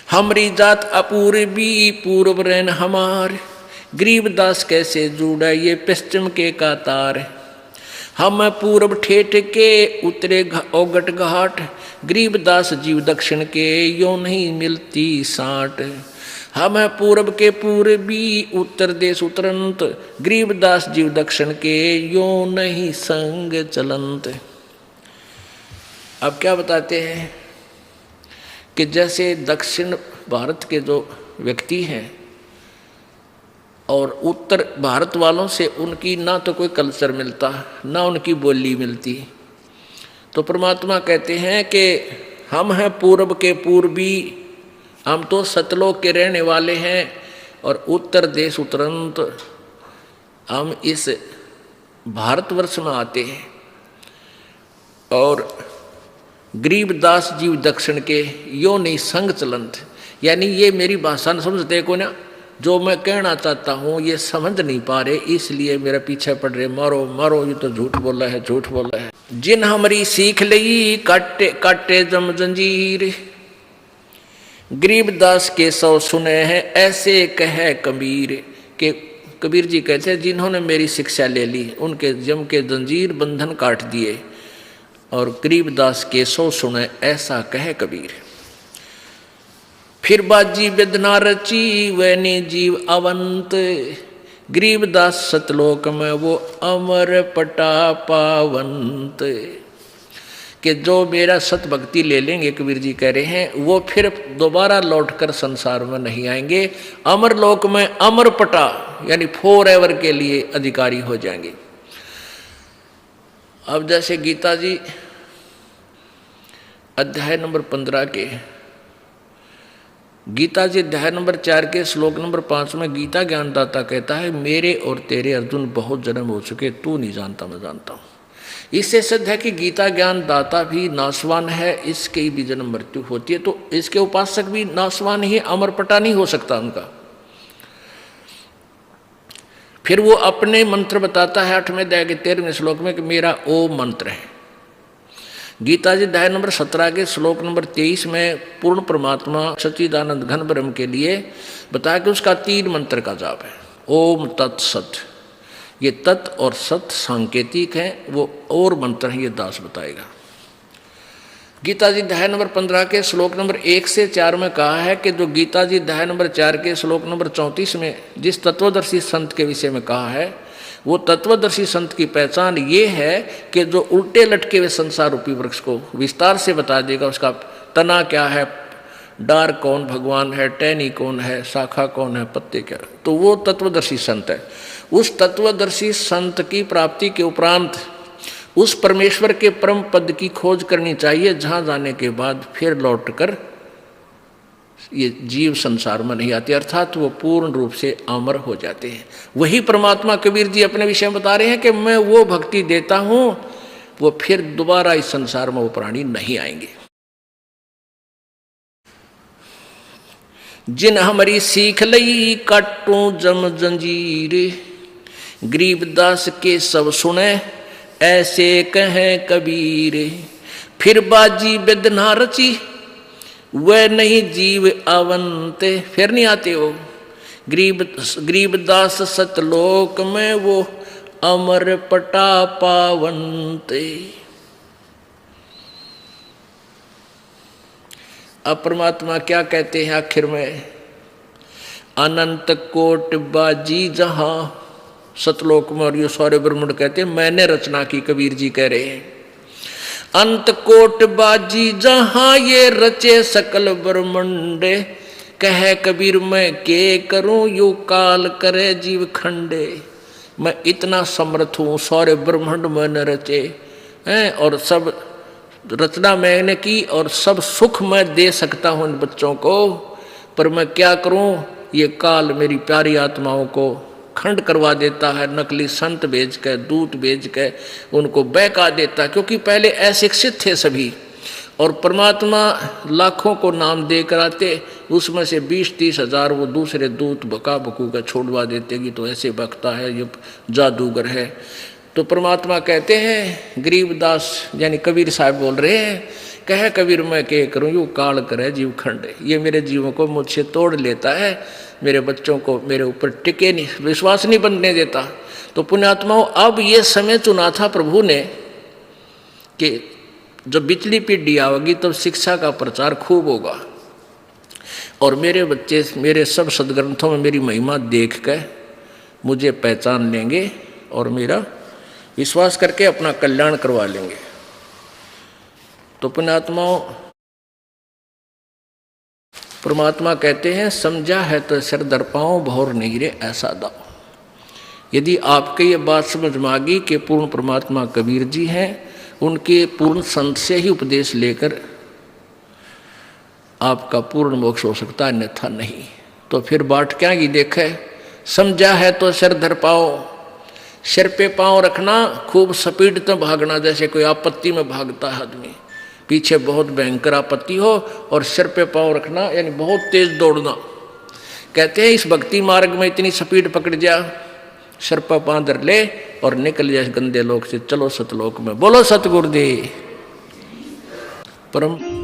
हमरी जात अपूर्वी पूर्व रैन हमार, गरीबदास कैसे जुड़ा ये पश्चिम के कातार। हम पूर्व ठेठ के उतरे ओगट घाट, गरीबदास जीव दक्षिण के यो नहीं मिलती साट। हम पूर्व के पूर्वी उत्तर देश उतरंत, गरीबदास जीव दक्षिण के यो नहीं संग चलंत। अब क्या बताते हैं कि जैसे दक्षिण भारत के जो व्यक्ति हैं और उत्तर भारत वालों से उनकी ना तो कोई कल्चर मिलता ना उनकी बोली मिलती, तो परमात्मा कहते हैं कि हम हैं पूर्व के पूर्वी, हम तो सतलोक के रहने वाले हैं और उत्तर देश उतरंत हम इस भारतवर्ष में आते हैं। और गरीबदास जीव दक्षिण के यो नहीं संग चलंत, यानी ये मेरी भाषा न समझते को ना, जो मैं कहना चाहता हूँ ये समझ नहीं पा रहे, इसलिए मेरे पीछे पड़ रहे, मारो मारो ये तो झूठ बोला है, झूठ बोला है। जिन हमारी सीख लई काटे काटे जम जंजीर, गरीबदास के सौ सुने हैं ऐसे कहे कबीर। के कबीर जी कहते हैं जिन्होंने मेरी शिक्षा ले ली उनके जम के जंजीर बंधन काट दिए, और गरीबदास के सौ सुने ऐसा कहे कबीर। फिर बाजी वेदना रची वैनी जीव अवंत, गरीबदास सतलोक में वो अमर पटा पावंत। कि जो मेरा सत भक्ति ले लेंगे, कबीर जी कह रहे हैं, वो फिर दोबारा लौटकर संसार में नहीं आएंगे, अमर लोक में अमर पटा यानी फॉर एवर के लिए अधिकारी हो जाएंगे। अब जैसे गीता जी अध्याय नंबर 15 के गीता जी अध्याय नंबर 4 के श्लोक नंबर 5 में गीता ज्ञानदाता कहता है, मेरे और तेरे अर्जुन बहुत जन्म हो चुके, तू नहीं जानता मैं जानता हूँ। इससे सिद्ध है कि गीता ज्ञानदाता भी नाशवान है, इसकी भी जन्म मृत्यु होती है, तो इसके उपासक भी नाशवान ही, अमरपटा नहीं हो सकता उनका। फिर वो अपने मंत्र बताता है 8वें अध्याय के 13वें श्लोक में कि मेरा ओम मंत्र है। गीता जी अध्याय नंबर 17 के श्लोक नंबर 23 में पूर्ण परमात्मा सच्चिदानंद घन ब्रह्म के लिए बताया कि उसका 3 मंत्र का जाप है, ओम तत्सत। ये तत् और सत सांकेतिक हैं, वो और मंत्र है, ये दास बताएगा। गीता जी अध्याय नंबर 15 के श्लोक नंबर 1 से 4 में कहा है कि जो गीता जी अध्याय नंबर 4 के श्लोक नंबर 34 में जिस तत्वदर्शी संत के विषय में कहा है, वो तत्वदर्शी संत की पहचान ये है कि जो उल्टे लटके हुए संसार रूपी वृक्ष को विस्तार से बता देगा, उसका तना क्या है, डार कौन भगवान है, टहनी कौन है, शाखा कौन है, पत्ते क्या है, तो वो तत्वदर्शी संत है। उस तत्वदर्शी संत की प्राप्ति के उपरांत उस परमेश्वर के परम पद की खोज करनी चाहिए, जहाँ जाने के बाद फिर लौटकर ये जीव संसार में नहीं आते, अर्थात वो पूर्ण रूप से अमर हो जाते हैं। वही परमात्मा कबीर जी अपने विषय में बता रहे हैं कि मैं वो भक्ति देता हूँ, वो फिर दोबारा इस संसार में वो प्राणी नहीं आएंगे। जिन हमारी सीख लई काटूं जम जंजीर, गरीबदास के सब सुने ऐसे कहे कबीर। फिर बाजी वेदना रची वह नहीं जीव अवंते, फिर नहीं आते हो गरीबदास सतलोक में वो अमर पटा पावंते। अब परमात्मा क्या कहते हैं आखिर में, अनंत कोट बाजी जहां सतलोक में, और ये सारे ब्रह्मांड कहते हैं मैंने रचना की, कबीर जी कह रहे हैं। अंत कोट बाजी जहां ये रचे सकल ब्रह्मंड, कहे कबीर मैं के करूं यू काल करे जीव खंडे। मैं इतना समर्थ हूँ, सारे ब्रह्मांड मैंने रचे हैं और सब रचना मैंने की और सब सुख मैं दे सकता हूँ इन बच्चों को, पर मैं क्या करूं, ये काल मेरी प्यारी आत्माओं को खंड करवा देता है, नकली संत भेज के, दूत भेज के उनको बहका देता है, क्योंकि पहले अशिक्षित थे सभी और परमात्मा लाखों को नाम दे कर आते, उसमें से 20-30 हजार वो दूसरे दूत बका बकू का छोड़वा देते कि तो ऐसे बकता है, ये जादूगर है। तो परमात्मा कहते हैं, गरीबदास यानी कबीर साहब बोल रहे हैं कह कबीर मैं के करूं यू काल करे जीव खंड, ये मेरे जीवों को मुझसे तोड़ लेता है, मेरे बच्चों को मेरे ऊपर टिके नहीं, विश्वास नहीं बनने देता। तो पुण्यात्माओं, अब ये समय चुना था प्रभु ने कि जब बिचली पीढ़ी आवेगी तब शिक्षा का प्रचार खूब होगा और मेरे बच्चे मेरे सब सदग्रंथों में मेरी महिमा देख कर मुझे पहचान लेंगे और मेरा विश्वास करके अपना कल्याण करवा लेंगे। तो पुण्यात्माओं, परमात्मा कहते हैं समझा है तो सिर दर पाओ, भौर नहीं रे ऐसा दाओ। यदि आपके ये बात समझ में आ गई कि पूर्ण परमात्मा कबीर जी हैं, उनके पूर्ण संत से ही उपदेश लेकर आपका पूर्ण मोक्ष हो सकता है, अन्यथा नहीं। तो फिर बाट क्या की देखे, समझा है तो सिर धर पाओ, सिर पे पाँव रखना, खूब स्पीड तो भागना, जैसे कोई आपत्ति में भागता है आदमी, पीछे बहुत भयंकर आपत्ति हो और सिर पे पाँव रखना, यानी बहुत तेज दौड़ना। कहते हैं इस भक्ति मार्ग में इतनी स्पीड पकड़ जा, सिर पर पाँव धर ले और निकल जाए गंदे लोक से, चलो सतलोक में। बोलो सतगुरुदेव। परम